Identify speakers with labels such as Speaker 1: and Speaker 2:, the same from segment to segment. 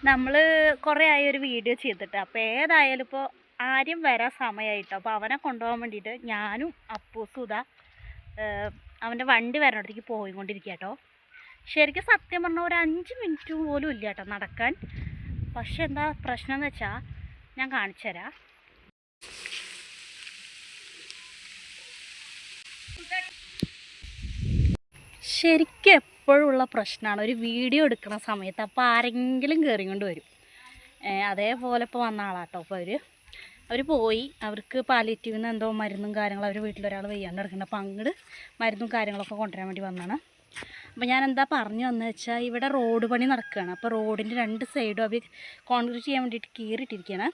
Speaker 1: നമ്മൾ കുറേ ആയി ഒരു വീഡിയോ ചെയ്തിട്ട്. അപ്പോൾ ഏതായാലും ഇപ്പോൾ ആര്യം വരാൻ സമയമായിട്ടോ. അപ്പോൾ അവനെ കൊണ്ടുപോകാൻ വേണ്ടിയിട്ട് ഞാനും അപ്പൂസും ഇതാ അവൻ്റെ വണ്ടി വരണത്തേക്ക് പോയിക്കൊണ്ടിരിക്കുക കേട്ടോ. ശരിക്കും സത്യം പറഞ്ഞാൽ ഒരു 5 മിനിറ്റ് പോലും ഇല്ല കേട്ടോ നടക്കാൻ. പക്ഷെ എന്താ പ്രശ്നം എന്ന് വെച്ചാൽ ഞാൻ കാണിച്ചു തരാം. ശരിക്കും എപ്പോഴുള്ള പ്രശ്നമാണ് ഒരു വീഡിയോ എടുക്കുന്ന സമയത്ത്. അപ്പോൾ ആരെങ്കിലും കയറിക്കൊണ്ട് വരും. അതേപോലെ ഇപ്പോൾ വന്ന ആളാട്ടോ. അപ്പോൾ അവർ പോയി, അവർക്ക് പാലിയേറ്റീവിൽ നിന്ന് എന്തോ മരുന്നും കാര്യങ്ങളും, അവർ വീട്ടിലൊരാൾ വയ്യാണ്ട് കിടക്കുന്നുണ്ട്. അപ്പോൾ അങ്ങോട്ട് മരുന്നും കാര്യങ്ങളൊക്കെ കൊണ്ടുവരാൻ വേണ്ടി വന്നതാണ്. അപ്പോൾ ഞാൻ എന്താ പറഞ്ഞു വന്നത് വെച്ചാൽ, ഇവിടെ റോഡ് പണി നടക്കുകയാണ്. അപ്പോൾ റോഡിൻ്റെ 2 സൈഡും അവർ കോൺക്രീറ്റ് ചെയ്യാൻ വേണ്ടിയിട്ട് കീറിയിട്ടിരിക്കുകയാണ്.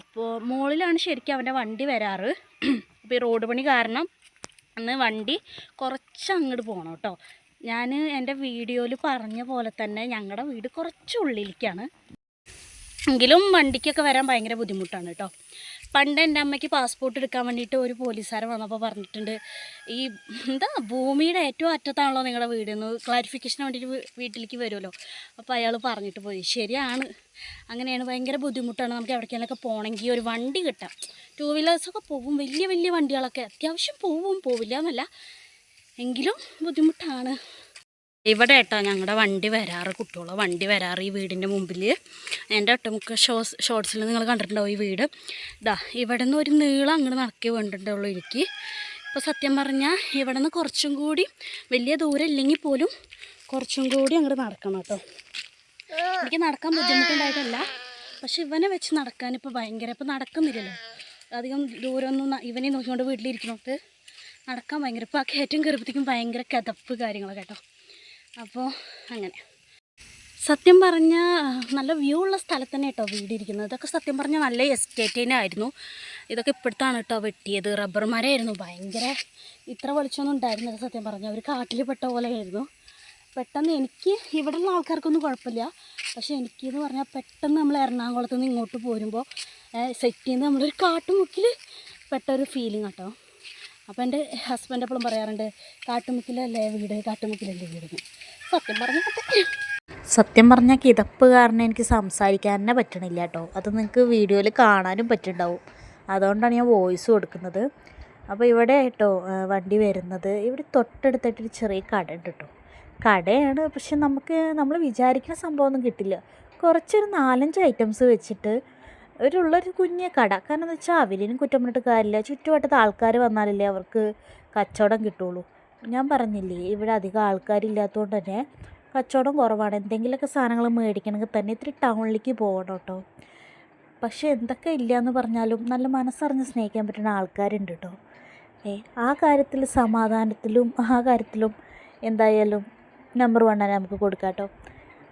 Speaker 1: അപ്പോൾ മുകളിലാണ് ശരിക്കും അവൻ്റെ വണ്ടി വരാറ്. അപ്പോൾ ഈ റോഡ് പണി കാരണം അന്ന് വണ്ടി കുറച്ച് അങ്ങോട്ട് പോകണം കേട്ടോ. ഞാൻ എൻ്റെ വീഡിയോയിൽ പറഞ്ഞ പോലെ തന്നെ ഞങ്ങളുടെ വീട് കുറച്ച് ഉള്ളിലേക്കാണ്. എങ്കിലും വണ്ടിക്കൊക്കെ വരാൻ ഭയങ്കര ബുദ്ധിമുട്ടാണ് കേട്ടോ. പണ്ട് എൻ്റെ അമ്മയ്ക്ക് പാസ്പോർട്ട് എടുക്കാൻ വേണ്ടിയിട്ട് ഒരു പോലീസുകാരൻ വന്നപ്പോൾ പറഞ്ഞിട്ടുണ്ട്, ഈ ഭൂമിയുടെ ഏറ്റവും അറ്റത്താണല്ലോ നിങ്ങളുടെ വീടെന്ന് ക്ലാരിഫിക്കേഷന് വേണ്ടിയിട്ട് വീട്ടിലേക്ക് വരുമല്ലോ. അപ്പോൾ അയാൾ പറഞ്ഞിട്ട് പോയി. ശരിയാണ്, അങ്ങനെയാണ്. ഭയങ്കര ബുദ്ധിമുട്ടാണ് നമുക്ക് എവിടേക്കെങ്കിലൊക്കെ പോകണമെങ്കിൽ ഒരു വണ്ടി കിട്ടാം. 2 വീലേഴ്സൊക്കെ പോവും, വലിയ വലിയ വണ്ടികളൊക്കെ അത്യാവശ്യം പോവില്ല എന്നല്ല, എങ്കിലും ബുദ്ധിമുട്ടാണ്. ഇവിടെ കേട്ടോ ഞങ്ങളുടെ വണ്ടി വരാറ്, കുട്ടികളെ വണ്ടി വരാറ് ഈ വീടിൻ്റെ മുമ്പിൽ. എൻ്റെ ഒട്ടുമുക്ക ഷോർട്സിൽ നിങ്ങൾ കണ്ടിട്ടുണ്ടാവും ഈ വീട്. ഇവിടെ നിന്ന് ഒരു നീളം അങ്ങോട്ട് നടക്കി വേണ്ടിട്ടുള്ളൂ എനിക്ക്. ഇപ്പോൾ സത്യം പറഞ്ഞാൽ ഇവിടെ നിന്ന് കുറച്ചും കൂടി, വലിയ ദൂരം ഇല്ലെങ്കിൽ പോലും കുറച്ചും കൂടി അങ്ങോട്ട് നടക്കണം കേട്ടോ. എനിക്ക് നടക്കാൻ ബുദ്ധിമുട്ടുണ്ടായിട്ടല്ല, പക്ഷെ ഇവനെ വെച്ച് നടക്കാനിപ്പോൾ ഭയങ്കര, ഇപ്പോൾ നടക്കുന്നില്ലല്ലോ അധികം ദൂരമൊന്നും. ഇവനെ നോക്കിക്കൊണ്ട് വീട്ടിലിരിക്കണോട്ട് നടക്കാൻ ഭയങ്കര, ഇപ്പോൾ ആ കയറ്റം കയറുമ്പോഴത്തേക്കും ഭയങ്കര കിതപ്പ് കാര്യങ്ങളൊക്കെ കേട്ടോ. അപ്പോൾ അങ്ങനെ സത്യം പറഞ്ഞാൽ നല്ല വ്യൂ ഉള്ള സ്ഥലത്ത് തന്നെ കേട്ടോ വീടിരിക്കുന്നത്. ഇതൊക്കെ സത്യം പറഞ്ഞാൽ നല്ല എസ്റ്റേറ്റ് തന്നെ ആയിരുന്നു. ഇതൊക്കെ ഇപ്പോഴത്താണ് കേട്ടോ വെട്ടിയത്. റബ്ബർ മരമായിരുന്നു ഭയങ്കര. ഇത്ര വെളിച്ചമൊന്നും ഉണ്ടായിരുന്നില്ല സത്യം പറഞ്ഞാൽ. ഒരു കാട്ടിൽ പെട്ട പോലെ ആയിരുന്നു. പെട്ടെന്ന് എനിക്ക് ഇവിടെയുള്ള ആൾക്കാർക്കൊന്നും കുഴപ്പമില്ല, പക്ഷേ എനിക്കെന്ന് പറഞ്ഞാൽ പെട്ടെന്ന് നമ്മൾ എറണാകുളത്ത് നിന്ന് ഇങ്ങോട്ട് പോരുമ്പോൾ സെറ്റ് ചെയ്യുന്നത് നമ്മളൊരു കാട്ടുമുക്കിൽ പെട്ടൊരു ഫീലിംഗ് കേട്ടോ. അപ്പോൾ എൻ്റെ ഹസ്ബൻഡ് എപ്പോഴും പറയാറുണ്ട്, കാട്ടുമുക്കിലല്ലേ വീട്, കാട്ടുമുക്കിലല്ലേ വീട്. സത്യം പറഞ്ഞാൽ കിതപ്പ് കാരണം എനിക്ക് സംസാരിക്കാൻ തന്നെ പറ്റണില്ല കേട്ടോ. അത് നിങ്ങൾക്ക് വീഡിയോയിൽ കാണാനും പറ്റുന്നുണ്ടാവും. അതുകൊണ്ടാണ് ഞാൻ വോയിസ് കൊടുക്കുന്നത്. അപ്പോൾ ഇവിടെ കേട്ടോ വണ്ടി വരുന്നത്. ഇവിടെ തൊട്ടടുത്തായിട്ടൊരു ചെറിയ കട ഉണ്ട് കേട്ടോ. കടയാണ്, പക്ഷെ നമ്മൾ വിചാരിക്കുന്ന സംഭവമൊന്നും കിട്ടില്ല. കുറച്ചൊരു 4-5 ഐറ്റംസ് വെച്ചിട്ട് ഉള്ളൊരു കുഞ്ഞ് കട. കാരണം എന്ന് വെച്ചാൽ അവരിനും കുറ്റം പറഞ്ഞിട്ട് കാര്യമില്ല. ചുറ്റുവട്ടത്ത് ആൾക്കാർ വന്നാലല്ലേ അവർക്ക് കച്ചവടം കിട്ടുള്ളൂ. ഞാൻ പറഞ്ഞില്ലേ, ഇവിടെ അധികം ആൾക്കാരില്ലാത്തതുകൊണ്ട് തന്നെ കച്ചവടം കുറവാണ്. എന്തെങ്കിലുമൊക്കെ സാധനങ്ങൾ മേടിക്കണമെങ്കിൽ തന്നെ ഇത്തിരി ടൗണിലേക്ക് പോകണം കേട്ടോ. പക്ഷേ എന്തൊക്കെ ഇല്ലയെന്ന് പറഞ്ഞാലും നല്ല മനസ്സറിഞ്ഞ് സ്നേഹിക്കാൻ പറ്റുന്ന ആൾക്കാരുണ്ട് കേട്ടോ. ആ കാര്യത്തിൽ സമാധാനത്തിലും ആ കാര്യത്തിലും എന്തായാലും നമ്പർ 1 നമുക്ക് കൊടുക്കാം കേട്ടോ.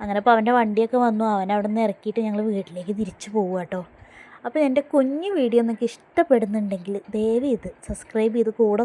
Speaker 1: അങ്ങനെ ഇപ്പോൾ അവൻ്റെ വണ്ടിയൊക്കെ വന്നു. അവനവിടെ നിന്ന് ഇറക്കിയിട്ട് ഞങ്ങൾ വീട്ടിലേക്ക് തിരിച്ചു പോകുക കേട്ടോ. അപ്പോൾ എൻ്റെ കുഞ്ഞു വീഡിയോ നിങ്ങൾക്ക് ഇഷ്ടപ്പെടുന്നുണ്ടെങ്കിൽ ദയവ് ചെയ്ത് സബ്സ്ക്രൈബ് ചെയ്ത് കൂടെ